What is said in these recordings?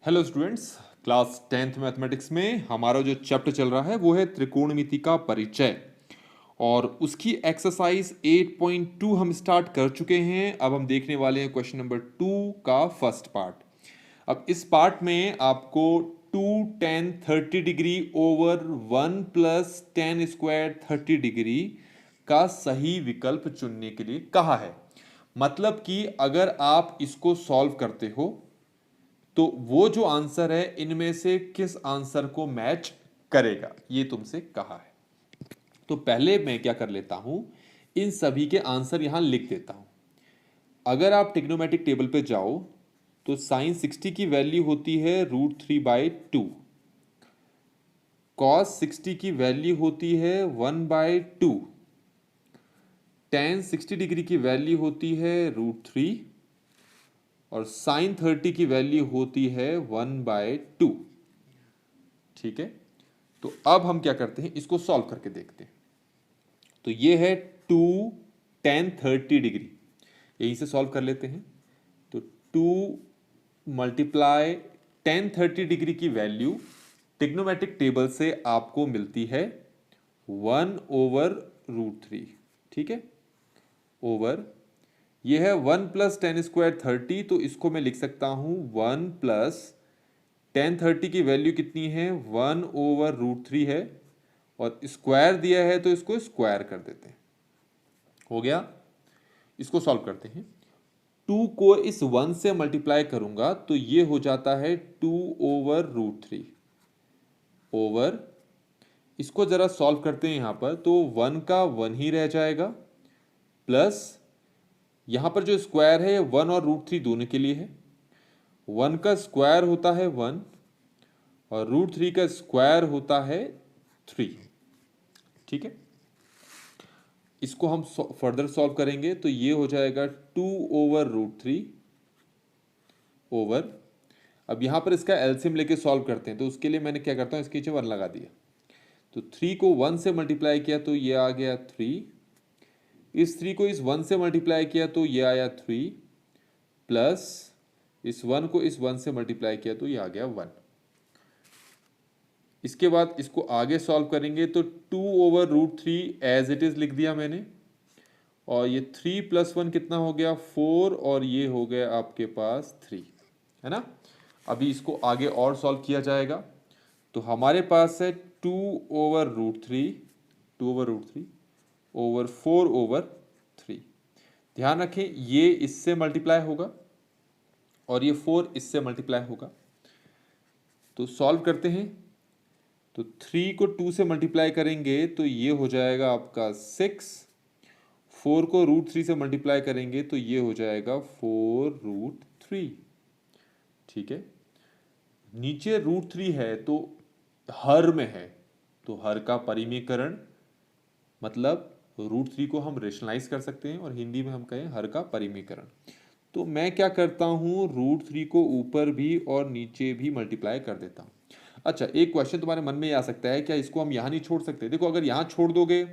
Hello students, class 10th mathematics में हमारा जो चैप्टर चल रहा है वो है त्रिकोणमिति का परिचय। और उसकी एक्सरसाइज 8.2 हम स्टार्ट कर चुके हैं। अब हम देखने वाले हैं क्वेश्चन नंबर 2 का फर्स्ट पार्ट। अब इस पार्ट में आपको 2 tan 30 degree over 1 plus tan square 30 degree का सही विकल्प चुनने के लिए कहा है। मतलब कि अगर आप इसको सॉल्व करते हो तो वो जो आंसर है इनमें से किस आंसर को मैच करेगा, ये तुमसे कहा है। तो पहले मैं क्या कर लेता हूं, इन सभी के आंसर यहां लिख देता हूं। अगर आप ट्रिग्नोमेट्रिक टेबल पे जाओ तो साइन 60 की वैल्यू होती है √3/2, कॉस 60 की वैल्यू होती है 1/2, tan 60 डिग्री की वैल्यू होती है √3 और साइन 30 की वैल्यू होती है 1/2। ठीक है, तो अब हम क्या करते हैं, इसको सॉल्व करके देखते हैं। तो ये है 2 tan 30 डिग्री, यहीं से सॉल्व कर लेते हैं। तो 2 मल्टीप्लाई tan 30 डिग्री की वैल्यू ट्रिग्नोमेट्रिक टेबल से आपको मिलती है 1/√3। ठीक है, ओवर ये है 1 प्लस tan स्क्वायर 30, तो इसको मैं लिख सकता हूं 1 प्लस tan 30 की वैल्यू कितनी है 1/√3 है, और स्क्वायर दिया है तो इसको स्क्वायर कर देते हैं। हो गया, इसको सॉल्व करते हैं। 2 को इस 1 से मल्टीप्लाई करूंगा तो ये हो जाता है 2/√3 ओवर, इसको जरा सॉल्व करते हैं यहां पर, तो 1 का 1 ही रह जाएगा, प्लस यहां पर जो स्क्वायर है 1 और √3 दोनों के लिए है। 1 का स्क्वायर होता है 1 और √3 का स्क्वायर होता है 3। ठीक है, इसको हम फर्दर सॉल्व करेंगे तो ये हो जाएगा 2/√3 ओवर, अब यहां पर इसका एलसीएम लेके सॉल्व करते हैं, तो उसके लिए मैंने क्या करता हूं, इसके नीचे 1 लगा दिया। तो 3 को 1 से मल्टीप्लाई किया तो ये आ गया 3, इस 3 को इस 1 से मल्टीप्लाई किया तो ये आया 3, प्लस इस 1 को इस 1 से मल्टीप्लाई किया तो ये आ गया 1। इसके बाद इसको आगे सॉल्व करेंगे तो 2/√3 एज इट इज लिख दिया मैंने, और ये 3 + 1 कितना हो गया 4, और ये हो गया आपके पास 3, है ना। अभी इसको आगे और सॉल्व किया जाएगा, तो हमारे पास है 2/√3 ओवर 4/3। ध्यान रखें ये इससे मल्टीप्लाई होगा और ये 4 इससे मल्टीप्लाई होगा। तो सॉल्व करते हैं, तो 3 को 2 से मल्टीप्लाई करेंगे तो ये हो जाएगा आपका 6, 4 को √3 से मल्टीप्लाई करेंगे तो ये हो जाएगा 4√3। ठीक है, नीचे √3 है तो हर में है, तो हर का परिमीकरण, मतलब √3 को हम रेशनलाइज कर सकते हैं और हिंदी में हम कहें हर का परिमीकरण। तो मैं क्या करता हूं, √3 को ऊपर भी और नीचे भी मल्टीप्लाई कर देता हूं। अच्छा, एक क्वेश्चन तुम्हारे मन में आ सकता है, क्या इसको हम यहां नहीं छोड़ सकते? देखो, अगर यहां छोड़ दोगे,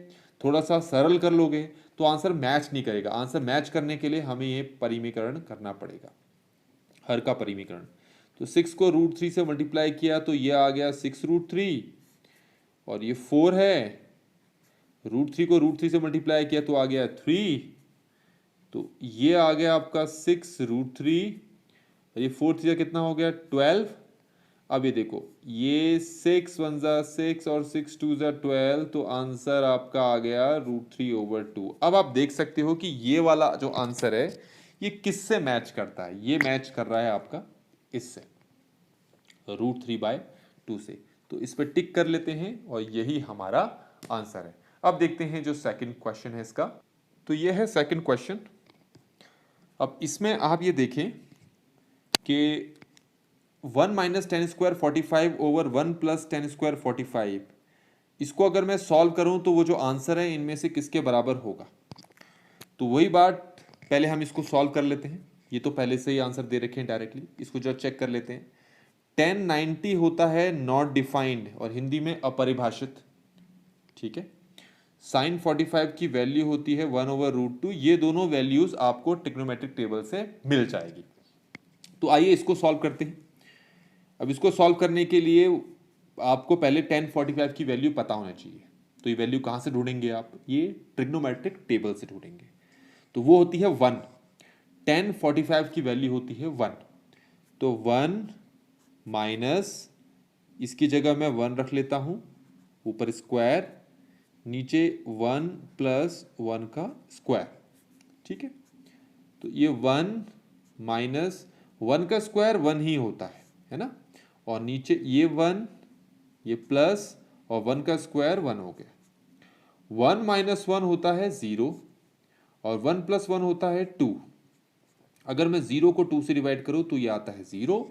थोड़ा सा सरल कर लोगे तो आंसर मैच नहीं करेगा। आंसर मैच करने के लिए हमें ये परिमीकरण करना पड़ेगा, हर का परिमीकरण। तो 6 को √3 से मल्टीप्लाई किया तो ये आ गया 6√3, और ये 4 है, √3 को √3 से मल्टीप्लाई किया तो आ गया 3, तो ये आ गया आपका 6√3, और ये 4 3 कितना हो गया 12। अब ये देखो, ये 6 1 जा 6 और 6 2 जा 12, तो आंसर आपका आ गया √3/2। अब आप देख सकते हो कि ये वाला जो आंसर है ये किससे मैच करता है, ये मैच कर रहा है आपका इससे, √3/2 से। तो इस पर टिक कर लेते हैं और यही हमारा आंसर है। अब देखते हैं जो सेकंड क्वेश्चन है इसका। तो ये है सेकंड क्वेश्चन। अब इसमें आप ये देखें कि 1 - tan square 45 over 1 + tan square 45, इसको अगर मैं सॉल्व करूं तो वो जो आंसर है इनमें से किसके बराबर होगा। तो वही बात, पहले हम इसको सॉल्व कर लेते हैं। ये तो पहले से ही आंसर दे रखे हैं डायरेक्टली, इसको जरा चेक कर लेते हैं। tan 90 होता है नॉट डिफाइंड और हिंदी में अपरिभाषित। ठीक है, साइन 45 की वैल्यू होती है 1/√2। ये दोनों वैल्यूज आपको ट्रिग्नोमेट्रिक टेबल से मिल जाएगी। तो आइए इसको सॉल्व करते हैं। अब इसको सॉल्व करने के लिए आपको पहले tan 45 की वैल्यू पता होना चाहिए। तो ये वैल्यू कहाँ से ढूंढेंगे आप? ये ट्रिग्नोमेट्रिक टेबल से ढूंढेंगे। तो वो होती है 1। tan 45 की वैल्यू होती है 1। तो 1 माइनस, इसकी जगह मैं 1 रख लेता हूँ, ऊपर स्क्वायर, नीचे 1 प्लस 1 का स्क्वायर। ठीक है, तो ये 1 माइनस 1 का स्क्वायर 1 ही होता है ना। और नीचे ये 1, ये प्लस, और 1 का स्क्वायर 1 हो गया। 1 माइनस 1 होता है 0, और 1 प्लस 1 होता है 2। अगर मैं 0 को 2 से डिवाइड करूं तो ये आता है 0।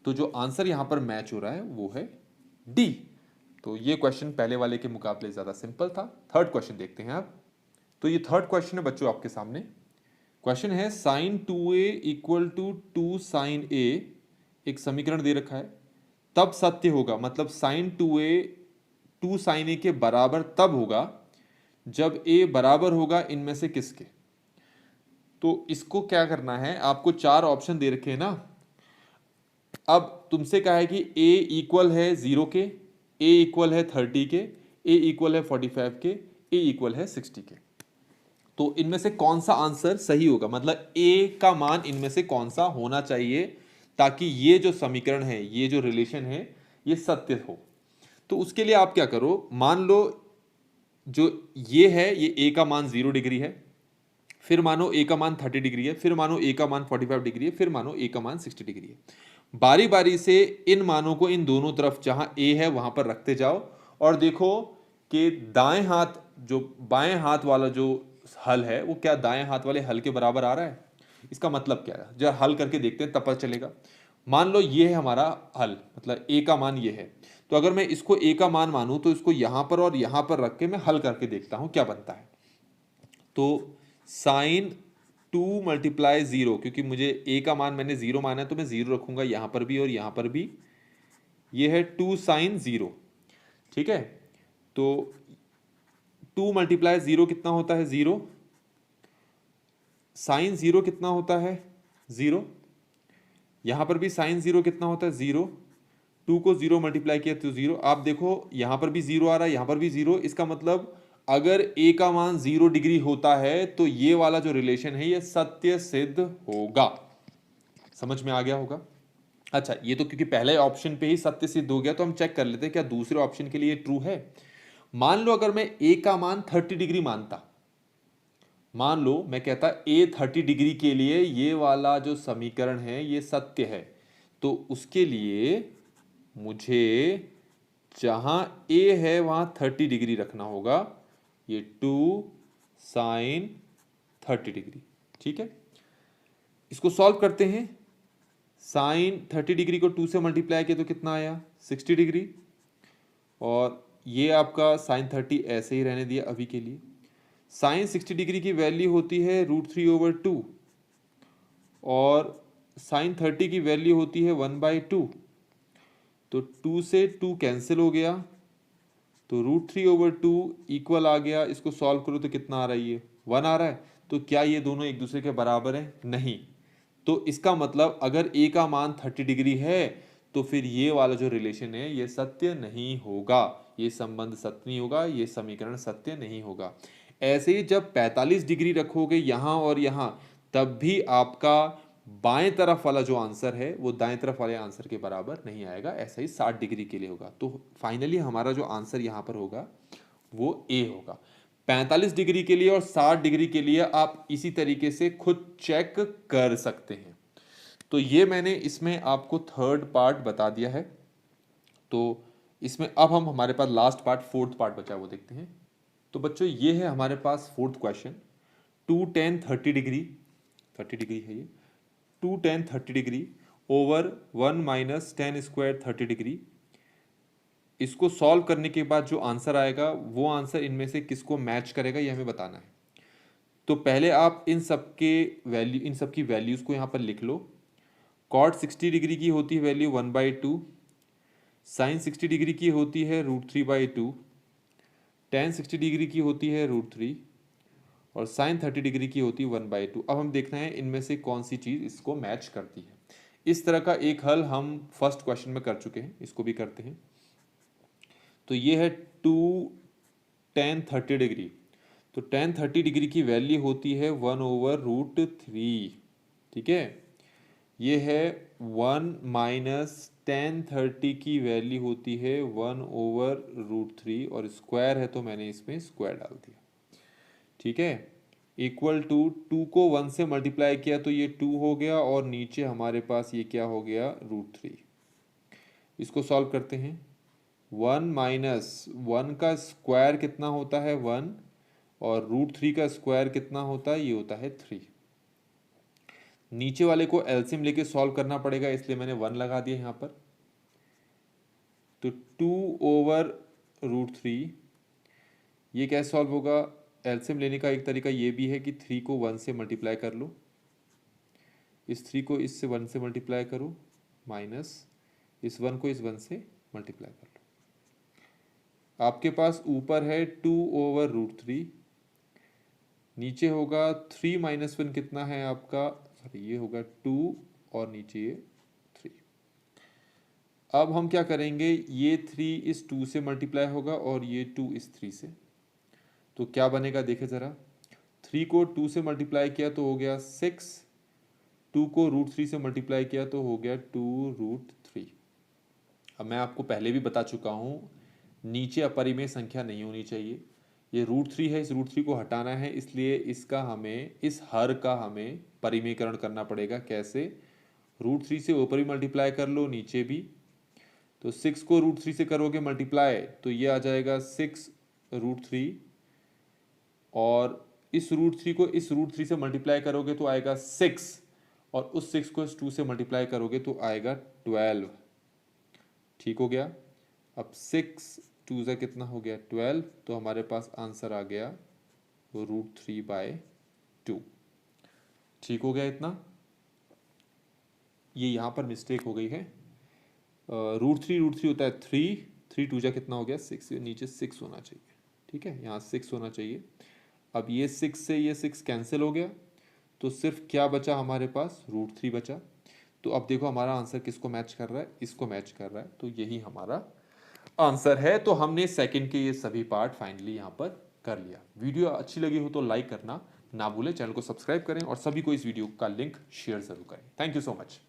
तो जो आंसर यहां पर मैच हो रहा है वो है डी। तो ये क्वेश्चन पहले वाले के मुकाबले ज़्यादा सिंपल था। थर्ड क्वेश्चन देखते हैं आप। तो ये थर्ड क्वेश्चन है बच्चों आपके सामने। क्वेश्चन है sine 2a equal to 2 sine a, एक समीकरण दे रखा है, तब सत्य होगा, मतलब साइन 2a 2 साइन a के बराबर तब होगा जब a बराबर होगा इनमें से किसके। तो इसको क्या करना है, आपको 4 ऑप्शन दे रखे हैं ना। अब तुमसे कहा है कि a इक्वल है 0 के, a इक्वल है 30 के, a इक्वल है 45 के, a इक्वल है 60 के। तो इनमें से कौन सा आंसर सही होगा, मतलब a का मान इनमें से कौन सा होना चाहिए ताकि ये जो समीकरण है, ये जो रिलेशन है, ये सत्य हो। तो उसके लिए आप क्या करो, मान लो जो ये है, ये a का मान 0 डिग्री है, फिर मानो a का मान 30 डिग्री है, फिर मानो a का मान 45 डिग्री है, फिर मानो a का मान 60 डिग्री है। बारी बारी से इन मानों को इन दोनों तरफ जहां a है वहां पर रखते जाओ, और देखो कि दाएं हाथ, जो बाएं हाथ वाला जो हल है वो क्या दाएं हाथ वाले हल के बराबर आ रहा है। इसका मतलब क्या है, जब हल करके देखते हैं तब पता चलेगा। मान लो ये है हमारा हल, मतलब a का मान ये है। तो अगर मैं इसको a का मान मानूं तो इसको यहां पर और यहां पर रख के मैं हल करके देखता हूं क्या बनता है। तो साइन 2 मल्टीप्लाई 0, क्योंकि मुझे a का मान मैंने 0 माना है तो मैं 0 रखूंगा यहां पर भी और यहां पर भी। ये है 2 साइन 0। ठीक है, तो 2 मल्टीप्लाई 0 कितना होता है 0, साइन 0 कितना होता है 0, यहां पर भी साइन 0 कितना होता है 0। 2 को 0 मल्टीप्लाई किया तो 0। आप देखो यहां पर भी 0 आ रहा है, यहां पर भी 0। इसका मतलब अगर a का मान 0 डिग्री होता है तो ये वाला जो रिलेशन है ये सत्य सिद्ध होगा। समझ में आ गया होगा। अच्छा, ये तो क्योंकि पहले ऑप्शन पे ही सत्य सिद्ध हो गया तो हम चेक कर लेते हैं क्या दूसरे ऑप्शन के लिए ट्रू है। मान लो अगर मैं a का मान 30 डिग्री मानता, मान लो मैं कहता a 30 डिग्री के लिए ये वाला जो समीकरण है ये सत्य है, तो उसके लिए मुझे जहां a है वहां 30 डिग्री रखना होगा, ये 2 साइन 30 डिग्री। ठीक है, इसको सॉल्व करते हैं। साइन 30 डिग्री को 2 से मल्टीप्लाई किया तो कितना आया 60 डिग्री, और ये आपका साइन 30 ऐसे ही रहने दिया अभी के लिए। साइन 60 डिग्री की वैल्यू होती है √3/2, और साइन 30 की वैल्यू होती है 1/2। तो 2 से 2 कैंसिल हो गया, तो √3/2 इक्वल आ गया। इसको सॉल्व करो तो कितना आ रहा है, ये 1 आ रहा है। तो क्या ये दोनों एक दूसरे के बराबर हैं? नहीं। तो इसका मतलब अगर a का मान 30 डिग्री है तो फिर ये वाला जो रिलेशन है ये सत्य नहीं होगा, ये संबंध सत्य नहीं होगा, ये समीकरण सत्य नहीं होगा। ऐसे ही जब 45 डिग्री रखोगे यहां और यहां, तब भी आपका बाएं तरफ वाला जो आंसर है वो दाएं तरफ वाले आंसर के बराबर नहीं आएगा। ऐसा ही 60 डिग्री के लिए होगा। तो फाइनली हमारा जो आंसर यहां पर होगा वो ए होगा। 45 डिग्री के लिए और 60 डिग्री के लिए आप इसी तरीके से खुद चेक कर सकते हैं। तो ये मैंने इसमें आपको थर्ड पार्ट बता दिया है। तो इसमें अब हम हमारे पास लास्ट पार्ट, फोर्थ पार्ट बचा, वो देखते हैं। तो बच्चों ये है हमारे पास fourth question. 2 tan 30 degree, 30 degree है ये, 2 tan 30 degree over 1 minus tan square 30 degree. इसको सॉल्व करने के बाद जो आंसर आएगा वो आंसर इनमें से किसको मैच करेगा ये हमें बताना है। तो पहले आप इन सब की वैल्यूज को यहाँ पर लिख लो। कॉट 60 डिग्री की होती है वैल्यू 1/2, साइन 60 डिग्री की होती है √3/2, tan 60 डिग्री की होती है √3, और साइन 30 डिग्री की होती है 1/2। अब हम देखते हैं इनमें से कौन सी चीज़ इसको मैच करती है। इस तरह का एक हल हम फर्स्ट क्वेश्चन में कर चुके हैं, इसको भी करते हैं। तो ये है 2 tan 30 डिग्री। तो tan 30 डिग्री की वैल्यू होती है 1/√3। ठीक है, ये है 1 माइनस tan 30 की वैल्यू होती है 1/√3 और स्क्वायर है तो मैंने इसमें स्क्वायर डाल दिया। ठीक है, इक्वल टू 2 को 1 से मल्टीप्लाई किया तो ये 2 हो गया और नीचे हमारे पास ये क्या हो गया √3। इसको सॉल्व करते हैं। 1 माइनस 1 का स्क्वायर कितना होता है 1 और √3 का स्क्वायर कितना होता है, ये होता है 3। नीचे वाले को एलसीएम लेके सॉल्व करना पड़ेगा, इसलिए मैंने 1 लगा दिया यहाँ पर। तो 2/√3 ये कैसे सॉल्व होगा? एलसीएम लेने का एक तरीका ये भी है कि 3 को 1 से मल्टीप्लाई कर लो, इस 3 को इससे 1 से मल्टीप्लाई करो, माइनस इस 1 को इस 1 से मल्टीप्लाई कर लो। आपके पास ऊपर है 2/√3, नीचे होगा 3 माइनस 1 कितना है आपका, सॉरी ये होगा 2 और नीचे ये 3। अब हम क्या करेंगे, ये 3 इस 2 से मल्टीप्लाई होगा और ये 2 इस 3 से। तो क्या बनेगा देखे ज़रा, 3 को 2 से मल्टीप्लाई किया तो हो गया 6, 2 को √3 से मल्टीप्लाई किया तो हो गया 2√3। अब मैं आपको पहले भी बता चुका हूँ, नीचे अपरिमेय संख्या नहीं होनी चाहिए। ये √3 है, इस √3 को हटाना है, इसलिए इसका हमें, इस हर का हमें परिमेयकरण करना पड़ेगा। कैसे? √3 से ऊपर भी मल्टीप्लाई कर लो, नीचे भी। तो 6 को √3 से करोगे मल्टीप्लाई तो ये आ जाएगा 6√3 और इस √3 को इस √3 से मल्टीप्लाई करोगे तो आएगा 6 और उस 6 को इस 2 से मल्टीप्लाई करोगे तो आएगा 12। ठीक हो गया। अब 6 2 से कितना हो गया 12, तो हमारे पास आंसर आ गया √3/2। ठीक हो गया इतना। ये यहाँ पर मिस्टेक हो गई है, √3 होता है 3, 3 2 कितना हो गया 6, नीचे 6 होना चाहिए। ठीक है, यहाँ 6 होना चाहिए। अब ये 6 से ये 6 कैंसिल हो गया तो सिर्फ क्या बचा हमारे पास, √3 बचा। तो अब देखो हमारा आंसर किसको मैच कर रहा है, इसको मैच कर रहा है, तो यही हमारा आंसर है। तो हमने सेकंड के ये सभी पार्ट फाइनली यहाँ पर कर लिया। वीडियो अच्छी लगी हो तो लाइक करना ना भूलें, चैनल को सब्सक्राइब करें और सभी को इस वीडियो का लिंक शेयर जरूर करें। Thank you so much.